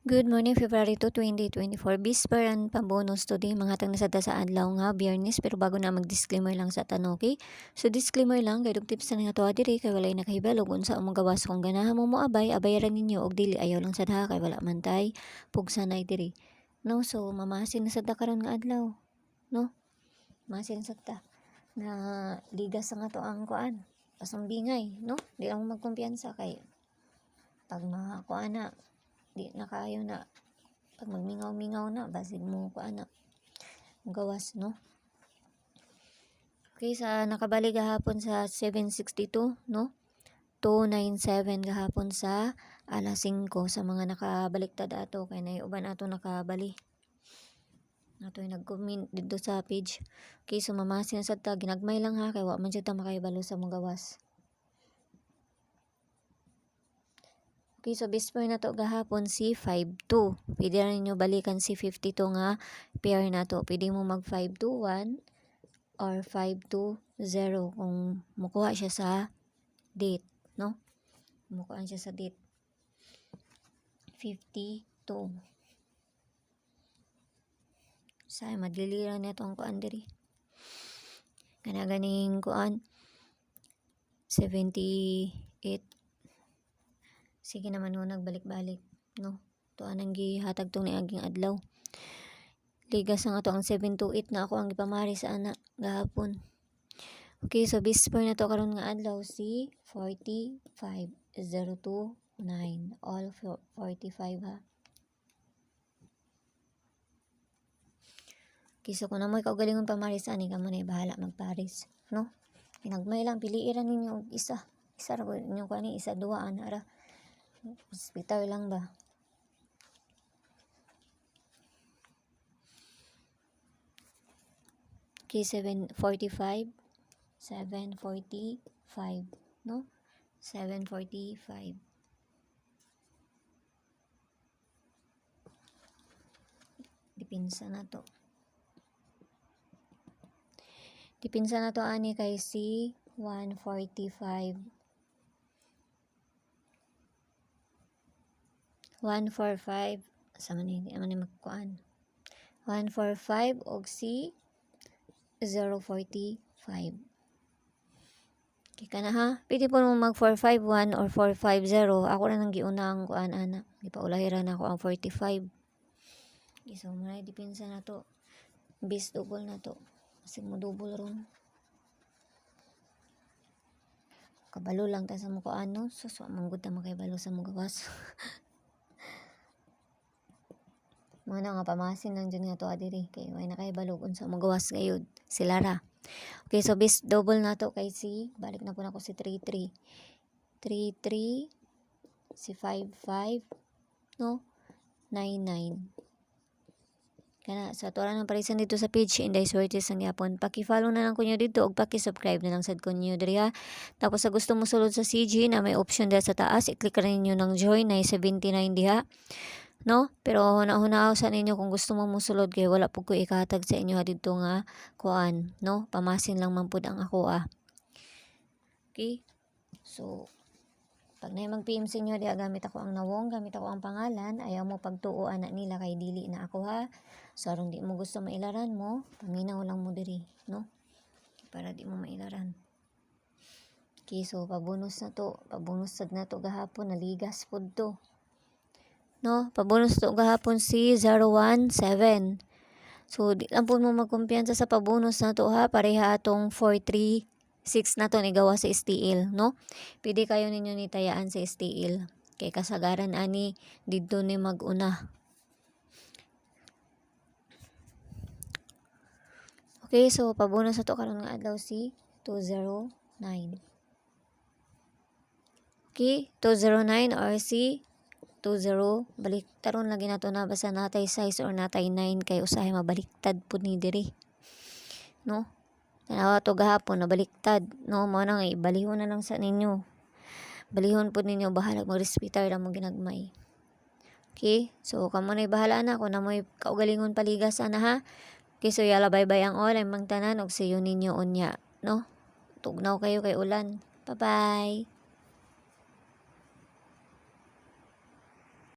Good morning, February 2, 2024. Bisper and pambonus today. Mga tang nasada sa adlaw nga, biyernes. Pero bago na mag-disclaimer lang sa tanong, okay? So, disclaimer lang, kay tips na nga to adiri, kay walay nakahibalo kung sa umong gawas kung ganahan mo moabay, abayaran ninyo, og dili ayaw lang sa daha, kay wala man tay, pugsa na diri. No, so, mamasin na sa karon nga adlaw. No? Masin sa ta. Na ligas nga to ang kuan. Pasang bingay, no? Di lang mo magkumpiyansa kay pag makakuan na, di na kayo na pag magmingaw-mingaw na basin mo ko ana gawas, no? Okay, sa nakabalik gahapon sa 762, no? 297 gahapon sa alas 5 sa mga nakabaliktad ato kay nay uban ato nakabali ato yung nag-comment dito sa page. Okay, so mamasin sa ta ginagmay lang ha kay wa man jud ta makahibalo sa mga gawas. Okay, so bisper na to gahapon si 52. Pwede rin nyo balikan si 52 nga pair na to. Pwede mo mag 521 or 520 kung mukuha siya sa date, no? Mukuha siya sa date. 52. Say madiliran na to ang kuan diri. Kana ganing kuan 78. Sige naman no, nagbalik-balik, no? To anang gihatag tong niaging adlaw. Ligas nga to ang 728 na ako ang gipamari sa anak gahapon. Okay, so bisper na to karon nga adlaw si 45029. All 45 ha. Okay, so kung namoy kaugalingon pamari sa ani ka mo na bahala magparis, no? Pinagmay lang piliiran ninyo og isa. Isa ra ninyo kani isa duwa ana ra. Hospital lang ba? Okay, 745, no? 745. Dipinsa na to. Dipinsa na to ani kay si 145. 145 sa man hindi man magkuan. 145 og si 045. Okay ka na ha? Pwede po mo mag 451 or 450. Ako na nang giuna ang kuan ana. Di pa ulahiran ako ang 45. Okay, so may dipinsa na to. Bis double na to. Kasi mo double ron. Kabalo lang ta sa mo kuan no. So manggod ta makaibalo sa mo gawas. Mga nga pamasin lang dyan nga to adiri kay may nakahibalogon sa magawas gayud si Lara. Okay, so bis double na to kay si balik na po na ko si 33 si 55 no 99 kana sa tora ng parisan dito sa page Inday Suertes ang yapon. Paki-follow na lang kunyo dito og paki-subscribe na lang sad kunyo diri ha. Tapos sa gusto mo sulod sa CG na may option dito sa taas, i-click rin niyo ng join na 79 diha. No? Pero hunahuna sa ninyo kung gusto mo musulod kay wala pud ko ikahatag sa inyo dito nga kuan, no? Pamasin lang man pud ang ako Okay? So pag na mag-PM sa inyo, diya gamit ako ang nawong, gamit ako ang pangalan, ayaw mo pagtuoan na nila kay dili na ako ha. So aron di mo gusto mailaran mo, paminaw lang mo diri, no? Para di mo mailaran. Okay, so pabonus na to gahapon, naligas pud to. No, pabonus to gahapon si 017. So di lang po mo magkumpiyansa sa pabonus na to ha, pareha atong 436 na to ni gawa sa STL, no? Pwede kayo ninyo nitayaan sa STL. Kay kasagaran ani didto ni maguna. Okay, so pabonus na to karon nga adlaw si 209. Okay, 209 or si 20 balik taron lagi nato na basta natay size or natay 9 kay usahay mabaliktad pud ni diri, no? Tanawa to gahapon nabaliktad, no? Mo nang ibalihon na lang sa ninyo, balihon pud ninyo, bahala mo respetar lang mo ginagmay. Okay, so kamo na bahala na kung namoy kaugalingon paligas ana ha. Okay, so yala bye bye ang all ang mang tanan og sayo ninyo unya, no? Tugnaw kayo kay ulan. Bye bye.